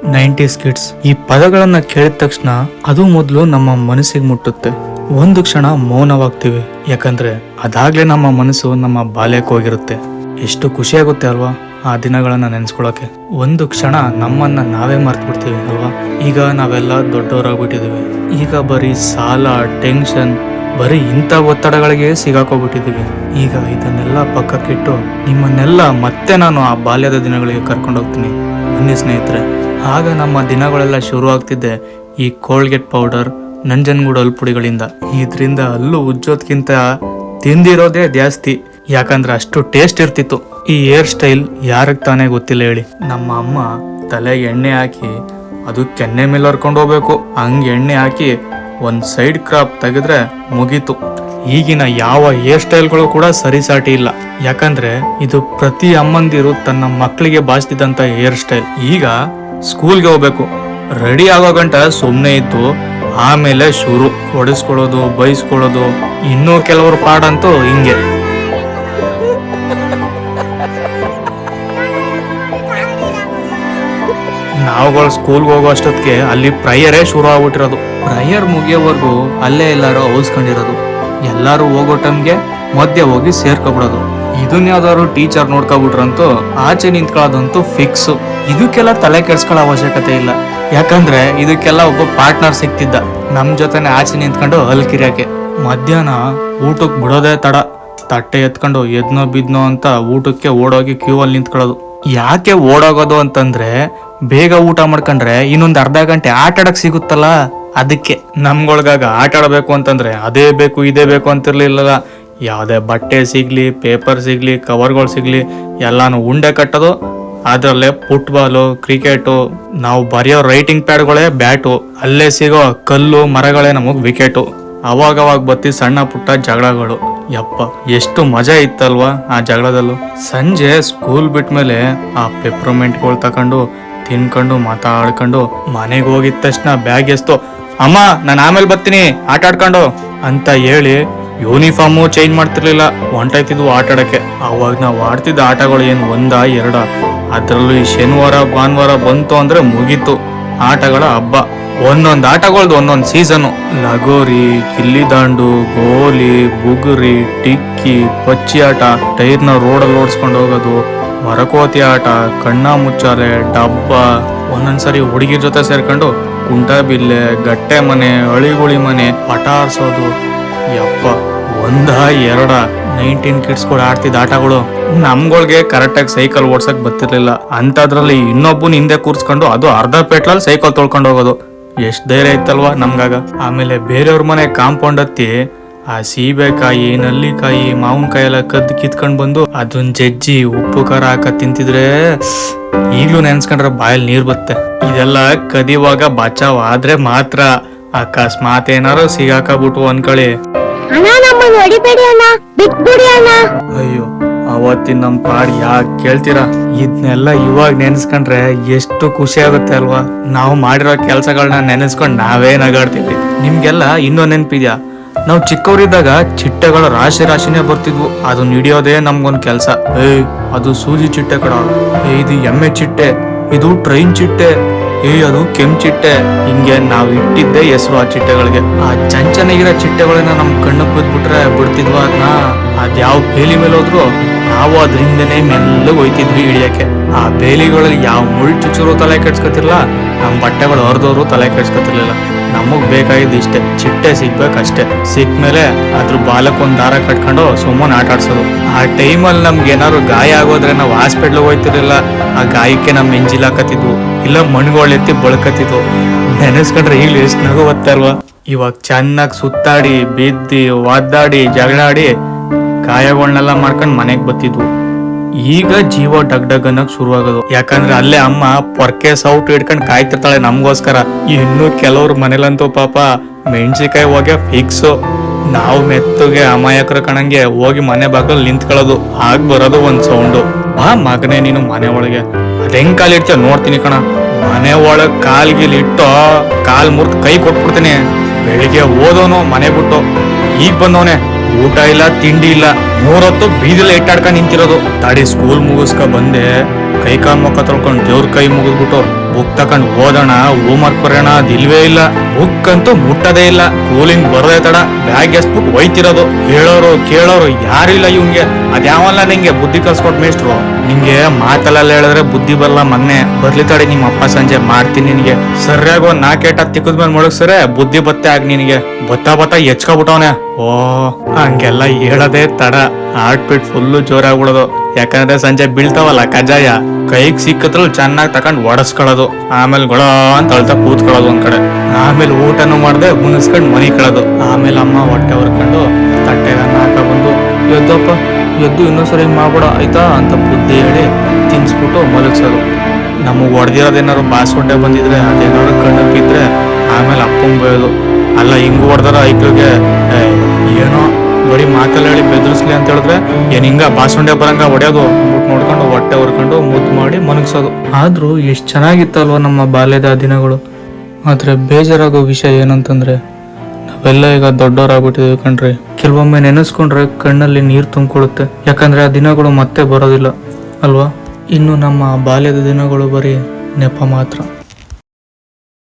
90s kids ಈ ಪದಗಳನ್ನ ಕೇಳಿದ ತಕ್ಷಣ ಅದು ಮೊದಲು ನಮ್ಮ ಮನಸ್ಸಿಗೆ ಮುಟ್ಟುತ್ತೆ. ಒಂದು ಕ್ಷಣ ಮೌನವಾಗ್ತೀವಿ, ಯಾಕಂದ್ರೆ ಅದಾಗ್ಲೇ ನಮ್ಮ ಮನಸ್ಸು ನಮ್ಮ ಬಾಲ್ಯಕ್ಕೆ ಹೋಗಿರುತ್ತೆ. ಎಷ್ಟು ಖುಷಿ ಆಗುತ್ತೆ ಅಲ್ವಾ ಆ ದಿನಗಳನ್ನ ನೆನ್ಸ್ಕೊಳಕ್ಕೆ. ಒಂದು ಕ್ಷಣ ನಮ್ಮನ್ನ ನಾವೇ ಮರ್ತು ಬಿಡ್ತೀವಿ ಅಲ್ವಾ. ಈಗ ನಾವೆಲ್ಲ ದೊಡ್ಡವರಾಗ್ಬಿಟ್ಟಿದೀವಿ. ಈಗ ಬರೀ ಸಾಲ, ಟೆನ್ಷನ್, ಬರೀ ಇಂಥ ಒತ್ತಡಗಳಿಗೆ ಸಿಗಾಕೋಗ್ಬಿಟ್ಟಿದೀವಿ. ಈಗ ಇದನ್ನೆಲ್ಲ ಪಕ್ಕಕ್ಕಿಟ್ಟು ನಿಮ್ಮನ್ನೆಲ್ಲ ಮತ್ತೆ ನಾನು ಆ ಬಾಲ್ಯದ ದಿನಗಳಿಗೆ ಕರ್ಕೊಂಡು ಹೋಗ್ತೀನಿ. ಬನ್ನಿ ಸ್ನೇಹಿತರೆ. ಆಗ ನಮ್ಮ ದಿನಗಳೆಲ್ಲ ಶುರು ಆಗ್ತಿದ್ದೆ ಈ ಕೋಲ್ಗೇಟ್ ಪೌಡರ್, ನಂಜನಗೂಡು ಅಲ್ಪುಡಿಗಳಿಂದ. ಇದರಿಂದ ಹಲ್ಲು ಉಜ್ಜೋದ್ಕಿಂತ ತಿಂದಿರೋದೇ ಜಾಸ್ತಿ, ಯಾಕಂದ್ರೆ ಅಷ್ಟು ಟೇಸ್ಟ್ ಇರ್ತಿತ್ತು. ಈ ಹೇರ್ ಸ್ಟೈಲ್ ಯಾರಿಗೆ ತಾನೇ ಗೊತ್ತಿಲ್ಲ ಹೇಳಿ. ನಮ್ಮ ಅಮ್ಮ ತಲೆಗೆ ಎಣ್ಣೆ ಹಾಕಿ ಅದು ಕೆನ್ನೆ ಮೇಲೆ ಹರ್ಕೊಂಡು ಹೋಗ್ಬೇಕು. ಹಂಗೆ ಎಣ್ಣೆ ಹಾಕಿ ಒಂದ್ ಸೈಡ್ ಕ್ರಾಪ್ ತೆಗೆದ್ರೆ ಮುಗೀತು. ಈಗಿನ ಯಾವ ಹೇರ್ ಸ್ಟೈಲ್ಗಳು ಕೂಡ ಸರಿಸಾಟಿ ಇಲ್ಲ, ಯಾಕಂದ್ರೆ ಇದು ಪ್ರತಿ ಅಮ್ಮಂದಿರು ತನ್ನ ಮಕ್ಕಳಿಗೆ ಬಾಚ್ತಿದ್ದಂತ ಹೇರ್ ಸ್ಟೈಲ್. ಈಗ ಸ್ಕೂಲ್ಗೆ ಹೋಗ್ಬೇಕು, ರೆಡಿ ಆಗೋ ಗಂಟ ಸುಮ್ಮನೆ ಇದ್ದು ಆಮೇಲೆ ಶುರು ಹೊಡೆಸ್ಕೊಳ್ಳೋದು, ಬೈಸ್ಕೊಳ್ಳೋದು. ಇನ್ನೂ ಕೆಲವರು ಪಾಡಂತೂ ಹಿಂಗೆ. ನಾವುಗಳು ಸ್ಕೂಲ್ಗೆ ಹೋಗೋ ಅಷ್ಟೊತ್ತಿಗೆ ಅಲ್ಲಿ ಪ್ರಯರೇ ಶುರು ಆಗ್ಬಿಟ್ಟಿರೋದು. ಪ್ರಯರ್ ಮುಗಿಯೋವರೆಗೂ ಅಲ್ಲೇ ಎಲ್ಲಾರು ಔಸ್ಕೊಂಡಿರೋದು. ಎಲ್ಲಾರು ಹೋಗೋ ಟೈಮ್ಗೆ ಮಧ್ಯೆ ಹೋಗಿ ಸೇರ್ಕೊಬಿಡೋದು. ಇದನ್ನ ಯಾವ್ದಾದ್ರು ಟೀಚರ್ ನೋಡ್ಕೊಬಿಟ್ರಂತೂ ಆಚೆ ನಿಂತ್ಕೊಳ್ಳೋದಂತೂ ಫಿಕ್ಸ್. ಇದಕ್ಕೆಲ್ಲ ತಲೆ ಕೆಡ್ಸ್ಕೊಳ್ಳೋ ಅವಶ್ಯಕತೆ ಇಲ್ಲ, ಯಾಕಂದ್ರೆ ಇದಕ್ಕೆಲ್ಲ ಒಬ್ಬ ಪಾರ್ಟ್ನರ್ ಸಿಕ್ತಿದ್ದ ನಮ್ ಜೊತೆನೆ ಆಚೆ ನಿಂತ್ಕೊಂಡು ಹಲ್ಕಿರಿಯಾಕೆ. ಮಧ್ಯಾಹ್ನ ಊಟಕ್ಕೆ ಬಿಡೋದೇ ತಡ, ತಟ್ಟೆ ಎತ್ಕೊಂಡು ಎದ್ನೋ ಬಿದ್ನೋ ಅಂತ ಊಟಕ್ಕೆ ಓಡೋಗಿ ಕ್ಯೂ ಅಲ್ಲಿ ನಿಂತ್ಕೊಳ್ಳೋದು. ಯಾಕೆ ಓಡೋಗೋದು ಅಂತಂದ್ರೆ ಬೇಗ ಊಟ ಮಾಡ್ಕೊಂಡ್ರೆ ಇನ್ನೊಂದ್ ಅರ್ಧ ಗಂಟೆ ಆಟ ಆಡಕ್ ಸಿಗುತ್ತಲ್ಲ, ಅದಕ್ಕೆ. ನಮ್ಗೊಳಗಾಗ ಆಟ ಆಡಬೇಕು ಅಂತಂದ್ರೆ ಅದೇ ಬೇಕು ಇದೇ ಬೇಕು ಅಂತಿರ್ಲಿಲ್ಲ. ಯಾವ್ದೇ ಬಟ್ಟೆ ಸಿಗ್ಲಿ, ಪೇಪರ್ ಸಿಗ್ಲಿ, ಕವರ್ಗಳು ಸಿಗ್ಲಿ, ಎಲ್ಲಾನು ಉಂಡೆ ಕಟ್ಟೋದು. ಅದ್ರಲ್ಲೇ ಫುಟ್ಬಾಲು, ಕ್ರಿಕೆಟು, ನಾವು ಬರೆಯೋ ರೈಟಿಂಗ್ ಪ್ಯಾಡ್ಗಳೇ ಬ್ಯಾಟು, ಅಲ್ಲೇ ಸಿಗೋ ಕಲ್ಲು ಮರಗಳೇ ನಮಗ್ ವಿಕೆಟು. ಅವಾಗವಾಗ ಬತ್ತಿ ಸಣ್ಣ ಪುಟ್ಟ ಜಗಳಗಳು. ಯಪ್ಪ ಎಷ್ಟು ಮಜಾ ಇತ್ತಲ್ವಾ ಆ ಜಗಳದಲ್ಲೂ. ಸಂಜೆ ಸ್ಕೂಲ್ ಬಿಟ್ಮೇಲೆ ಆ ಪೆಪ್ರಮೆಂಟ್ಗಳು ತಕೊಂಡು ತಿನ್ಕೊಂಡು ಮಾತಾಡ್ಕೊಂಡು ಮನೆಗೆ ಹೋಗಿದ ತಕ್ಷಣ ಬ್ಯಾಗ್ ಎಸ್ತು, ಅಮ್ಮ ನಾನು ಆಮೇಲೆ ಬರ್ತೀನಿ ಆಟ ಆಡ್ಕೊಂಡು ಅಂತ ಹೇಳಿ ಯೂನಿಫಾರ್ಮು ಚೇಂಜ್ ಮಾಡ್ತಿರ್ಲಿಲ್ಲ, ಹೊಂಟಾಯ್ತಿದ್ವು ಆಟ ಆಡಕ್ಕೆ. ಅವಾಗ ನಾವು ಆಡ್ತಿದ್ದ ಆಟಗಳು ಏನು ಒಂದ ಎರಡ, ಅದ್ರಲ್ಲೂ ಈ ಶನಿವಾರ ಭಾನುವಾರ ಬಂತು ಅಂದ್ರೆ ಮುಗೀತು ಆಟಗಳ ಹಬ್ಬ. ಒಂದೊಂದು ಆಟಗಳದ್ದು ಒಂದೊಂದು ಸೀಸನು. ಲಗೋರಿ, ಗಿಲ್ಲಿದಾಂಡು, ಗೋಲಿ, ಬುಗುರಿ, ಟಿಕ್ಕಿ, ಪಚ್ಚಿ ಆಟ, ಟೈರ್ನ ರೋಡಲ್ಲಿ ಓಡಿಸ್ಕೊಂಡು ಹೋಗೋದು, ಮರಕೋತಿ ಆಟ, ಕಣ್ಣ ಮುಚ್ಚಾಲೆ, ಡಬ್ಬ. ಒಂದೊಂದ್ಸರಿ ಹುಡುಗಿರ್ ಜೊತೆ ಸೇರ್ಕೊಂಡು ಕುಂಟಬಿಲ್ಲೆ, ಗಟ್ಟೆ ಮನೆ, ಅಳಿಗುಳಿ ಮನೆ, ಪಟ ಆರ್ಸೋದು. ಯಪ್ಪ ಒಂದ ಎರಡ 19 ಕಿಡ್ಸ್ ಕೂಡ ಆಡ್ತಿದ್ದ ಆಟಗಳು. ನಮ್ಗಳ್ಗೆ ಕರೆಕ್ಟಾಗಿ ಸೈಕಲ್ ಓಡ್ಸಕ್ ಬರ್ತಿರ್ಲಿಲ್ಲ, ಅಂತದ್ರಲ್ಲಿ ಇನ್ನೊಬ್ಬನ ಹಿಂದೆ ಕೂರ್ಸ್ಕೊಂಡು ಅದು ಅರ್ಧ ಪೆಟ್ಲಲ್ಲಿ ಸೈಕಲ್ ತೊಳ್ಕೊಂಡು ಹೋಗೋದು. ಎಷ್ಟ್ ಧೈರ್ಯ ಇತ್ತಲ್ವಾ ನಮ್ಗಾಗ. ಆಮೇಲೆ ಬೇರೆಯವ್ರ ಮನೆ ಕಾಂಪೌಂಡ್ ಹತ್ತಿ ಆ ಸೀಬೆಕಾಯಿ, ನಲ್ಲಿಕಾಯಿ, ಮಾವಿನಕಾಯಿ ಎಲ್ಲ ಕದ್ದು ಕಿತ್ಕೊಂಡ್ ಬಂದು ಅದನ್ ಜಜ್ಜಿ ಉಪ್ಪು ಖಾರ ಹಾಕ ತಿಂತಿದ್ರೆ ಈಗ್ಲೂ ನೆನ್ಸ್ಕೊಂಡ್ರೆ ಬಾಯಲ್ಲಿ ನೀರ್ ಬರುತ್ತೆ. ಇದೆಲ್ಲ ಕದಿವಾಗ ಬಚಾವ್ ಆದ್ರೆ ಮಾತ್ರ. ಅಕಸ್ಮಾತ್ ಏನಾರು ಸಿಗಾಕಬಿಟ್ಟು ಅನ್ಕಳಿ, ಅಯ್ಯೋ ಅವತ್ತಿನ ನಮ್ ಪಾಡ್ ಯಾಕೆ ಕೇಳ್ತೀರಾ. ಇದನ್ನೆಲ್ಲ ಇವಾಗ ನೆನ್ಸ್ಕೊಂಡ್ರೆ ಎಷ್ಟು ಖುಷಿ ಆಗುತ್ತೆ ಅಲ್ವಾ. ನಾವು ಮಾಡಿರೋ ಕೆಲ್ಸಗಳನ್ನ ನೆನೆಸ್ಕೊಂಡ್ ನಾವೇ ನಗಾಡ್ತೀವಿ. ನಿಮ್ಗೆಲ್ಲ ಇನ್ನೊಂದ್ ನೆನ್ಪಿದ್ಯಾ, ನಾವು ಚಿಕ್ಕವರಿದ್ದಾಗ ಚಿಟ್ಟೆಗಳು ರಾಶಿ ರಾಶಿನೇ ಬರ್ತಿದ್ವು. ಅದನ್ನ ಹಿಡಿಯೋದೇ ನಮ್ಗೊಂದ್ ಕೆಲ್ಸ. ಅದು ಸೂಜಿ ಚಿಟ್ಟೆ ಕಡ, ಇದು ಎಮ್ಮೆ ಚಿಟ್ಟೆ, ಇದು ಟ್ರೈನ್ ಚಿಟ್ಟೆ, ಅದು ಕೆಂಪ್ ಚಿಟ್ಟೆ. ಹಿಂಗೆ ನಾವ್ ಇಟ್ಟಿದ್ದೆ ಹೆಸರು ಆ ಚಿಟ್ಟೆಗಳಿಗೆ. ಆ ಚಂಚನಾಗಿರೋ ಚಿಟ್ಟೆಗಳನ್ನ ನಮ್ ಕಣ್ಣಕ್ ಬಿದ್ಬಿಟ್ರೆ ಬಿಡ್ತಿದ್ವ ಅದನ್ನ. ಅದ್ಯಾವ ಬೇಲಿ ಮೇಲೆ ಹೋದ್ರು ನಾವು ಅದ್ರಿಂದನೇ ಮೆಲ್ಲಗೆ ಹೋಯ್ತಿದ್ವಿ ಹಿಡಿಯಕ್ಕೆ. ಆ ಬೇಲಿಗಳಲ್ಲಿ ಯಾವ ಮುಳ್ಳು ಚುಚ್ಚರು ತಲೆ ಕೆಡ್ಸ್ಕೊತಿರ್ಲಿಲ್ಲ, ನಮ್ ಬಟ್ಟೆಗಳು ಹರಿದವರು ತಲೆ ಕೆಡ್ಸ್ಕೊತಿರ್ಲಿಲ್ಲ. ನಮಗ್ ಬೇಕಾಗಿದ್ದು ಇಷ್ಟೇ, ಚಿಟ್ಟೆ ಸಿಗ್ಬೇಕಷ್ಟೇ. ಸಿಕ್ಮೇಲೆ ಅದ್ರ ಬಾಲಕ್ ಒಂದ್ ದಾರ ಕಟ್ಕೊಂಡು ಸುಮ್ಮನೆ ಆಟ ಆಡ್ಸೋದು. ಆ ಟೈಮಲ್ಲಿ ನಮ್ಗೆ ಏನಾದ್ರು ಗಾಯ ಆಗೋದ್ರೆ ನಾವು ಹಾಸ್ಪಿಟ್ಲ್ ಹೋಯ್ತಿರ್ಲಿಲ್ಲ. ಆ ಗಾಯಕ್ಕೆ ನಮ್ ಎಂಜಿಲ್ ಹಾಕತಿದ್ವು, ಇಲ್ಲ ಮಣ್ಗಳು ಎತ್ತಿ ಬಳಕತಿದ್ವು. ನೆನೆಸ್ಕೊಂಡ್ರೆ ಈಗ್ಲೂ ಎಷ್ಟು ನಗು ಬರುತ್ತೆ ಅಲ್ವಾ. ಇವಾಗ ಚೆನ್ನಾಗಿ ಸುತ್ತಾಡಿ ಬಿದ್ದಿ ಒದ್ದಾಡಿ ಜಗಳಾಡಿ ಗಾಯಗಳನ್ನೆಲ್ಲ ಮಾಡ್ಕೊಂಡ್ ಮನೆಗ್ ಬತ್ತಿದ್ವು. ಈಗ ಜೀವ ಡಗ್ ಡಗ್ ಅನ್ನಕ್ ಶುರು ಆಗೋದು, ಯಾಕಂದ್ರೆ ಅಲ್ಲೇ ಅಮ್ಮ ಪೊರ್ಕೆ ಸೌಟ್ ಹಿಡ್ಕೊಂಡ್ ಕಾಯ್ತಿರ್ತಾಳೆ ನಮ್ಗೋಸ್ಕರ. ಇನ್ನು ಕೆಲವ್ರ ಮನೇಲಂತೂ ಪಾಪ ಮೆಣಸಿಕಾಯಿ ಹೋಗಿ ಫಿಕ್ಸು. ನಾವು ಮೆತ್ತಗೆ ಅಮಾಯಕರ ಕಣಂಗೆ ಹೋಗಿ ಮನೆ ಬಾಗಲ್ ನಿಂತ್ಕೊಳ್ಳೋದು. ಆಗ ಬರೋದು ಒಂದ್ ಸೌಂಡು, ಬಾ ಮಗನೇ ನೀನು ಮನೆ ಒಳಗೆ. ಅದೆಂಗ್ ಕಾಲಿಡ್ತೀಯ ನೋಡ್ತೀನಿ ಕಣ. ಮನೆ ಒಳಗ್ ಕಾಲ್ಗಿಲಿಟ್ಟು ಕಾಲ್ ಮುರ್ದ್ ಕೈ ಕೊಟ್ಬಿಡ್ತೀನಿ. ಬೆಳಿಗ್ಗೆ ಓದೋನು ಮನೆ ಬಿಟ್ಟು ಈಗ ಬಂದವನೆ, ಊಟ ಇಲ್ಲ ತಿಂಡಿ ಇಲ್ಲ, 3 ಹೊತ್ತು ಬೀದಿಲ್ಲ ಇಟ್ಟಾಡ್ಕೊಂಡ್ ನಿಂತಿರೋದು. ತಾಡಿ ಸ್ಕೂಲ್ ಮುಗಿಸ್ಕ ಬಂದೆ, ಕೈ ಕಾಲ್ ಮುಖ ತೊಳ್ಕೊಂಡು ದೇವ್ರ ಕೈ ಮುಗಿದ್ಬಿಟ್ಟು ಬುಕ್ ತಕೊಂಡ್ ಓದೋಣ ಹೋಮ್ವರ್ಕ್ ಬರೋಣ ಅದಿಲ್ವೇ ಇಲ್ಲ. ಬುಕ್ ಅಂತೂ ಮುಟ್ಟದೇ ಇಲ್ಲ. ಕೂಲಿಂಗ್ ಬರೋದೇ ತಡ ಬ್ಯಾಗ್ ಎಸ್ಬಿಟ್ಟು ಒಯ್ತಿರೋದು. ಹೇಳೋರು ಕೇಳೋರು ಯಾರಿಲ್ಲ ಇವ್ನ್ಗೆ. ಅದ್ಯಾವಲ್ಲ ನಿಂಗೆ ಬುದ್ಧಿ ಕಲ್ಸ್ಕೊಟ್ ಮೇಷ್ಟ್ರು. ನಿಂಗೆ ಮಾತಲ್ಲ ಹೇಳಿದ್ರೆ ಬುದ್ಧಿ ಬರಲ್ಲ ಮಗ್ನೆ. ಬರ್ಲಿ ತಡಿ ನಿಮ್ಮ ಅಪ್ಪ ಸಂಜೆ ಮಾಡ್ತೀನಿ ನಿನಗೆ. ಸರಿಯಾಗಿ ಒಂದ್ 4 ಏಟ ತಿಕ್ಕದ್ಮೇಲೆ ಮುಳುಗ್ಸರೆ ಬುದ್ಧಿ ಬತ್ತೆ ಆಗ ನಿನಗೆ. ಬತ್ತಾ ಎಚ್ಕೊಬಿಟ್ಟವನೆ. ಓ ಹಂಗೆಲ್ಲ ಹೇಳೋದೇ ತಡ. ಹಾರ್ಟ್ ಬೀಟ್ ಫುಲ್ಲು ಜೋರಾಗ್ಬಿಡೋದು. ಯಾಕಂದ್ರೆ ಸಂಜೆ ಬೀಳ್ತಾವಲ್ಲ ಕಜಾಯ, ಕೈಗೆ ಸಿಕ್ಕದ್ರಲ್ಲಿ ಚೆನ್ನಾಗಿ ತಕೊಂಡ್ ಒಡಸ್ಕೊಳ್ಳೋದು. ಆಮೇಲೆ ಗೊಳ ಅಂತ ಅಳ್ತಾ ಕೂತ್ಕೊಳ್ಳೋದು ಒಂದ್ ಕಡೆ. ಆಮೇಲೆ ಊಟನೂ ಮಾಡ್ದೆ ಮುನಿಸ್ಕೊಂಡ್ ಮನಿ ಕಳೋದು. ಆಮೇಲೆ ಅಮ್ಮ ಹೊಟ್ಟೆ ಹೊರ್ಕೊಂಡು ತಟ್ಟೆಗೆ ಅನ್ನ ಹಾಕ ಬಂದು ಎದ್ದಪ್ಪ ಎದ್ದು ಇನ್ನೊಂದ್ಸರಿ ಮಾಡ್ಬೇಡ ಆಯ್ತಾ ಅಂತ ಬುದ್ಧಿ ಹೇಳಿ ತಿನ್ಸ್ಬಿಟ್ಟು ಮಲಗ್ಸೋದು. ನಮಗ್ ಹೊಡೆದಿರೋದೇನಾದ್ರು ಬಾಸುಂಡೆ ಬಂದಿದ್ರೆ ಅದೇನಾದ್ರು ಕಣ್ಣು ಬಿದ್ರೆ ಆಮೇಲೆ ಅಪ್ಪಂಗ್ ಬಯೋದು. ಅಲ್ಲ ಹಿಂಗ್ ಹೊಡೆದಾರ ಐಕ್ಳಿಗೆ ಏನೋ ಬರೀ ಮಾತಲ್ಲ ಹೇಳಿ ಬೆದರಿಸ್ಲಿ ಅಂತ ಹೇಳಿದ್ರೆ ಹಿಂಗ ಬಾಸುಂಡೆ ಬರಂಗ ಹೊಡೆಯೋದು. ಅಂದ್ಬಿಟ್ಟು ನೋಡ್ಕೊಂಡು ಹೊಟ್ಟೆ ಹೊರ್ಕೊಂಡು ಮುದ್ದು ಮಾಡಿ ಮನಗ್ಸೋದು. ಆದ್ರೂ ಎಷ್ಟ್ ಚೆನ್ನಾಗಿತ್ತಲ್ವ ನಮ್ಮ ಬಾಲ್ಯದ ದಿನಗಳು. ಆದ್ರೆ ಬೇಜಾರಾಗೋ ವಿಷಯ ಏನಂತಂದ್ರೆ ನಾವೆಲ್ಲ ಈಗ ದೊಡ್ಡವರಾಗ್ಬಿಟ್ಟಿದೀವಿ ಕಣ್ರಿ. ಕೆಲವೊಮ್ಮೆ ನೆನೆಸ್ಕೊಂಡ್ರೆ ಕಣ್ಣಲ್ಲಿ ನೀರು ತುಂಬಿಕೊಳ್ಳುತ್ತೆ. ಯಾಕಂದ್ರೆ ಆ ದಿನಗಳು ಮತ್ತೆ ಬರೋದಿಲ್ಲ ಅಲ್ವಾ. ಇನ್ನು ನಮ್ಮ ಬಾಲ್ಯದ ದಿನಗಳು ಬರೀ ನೆಪ ಮಾತ್ರ.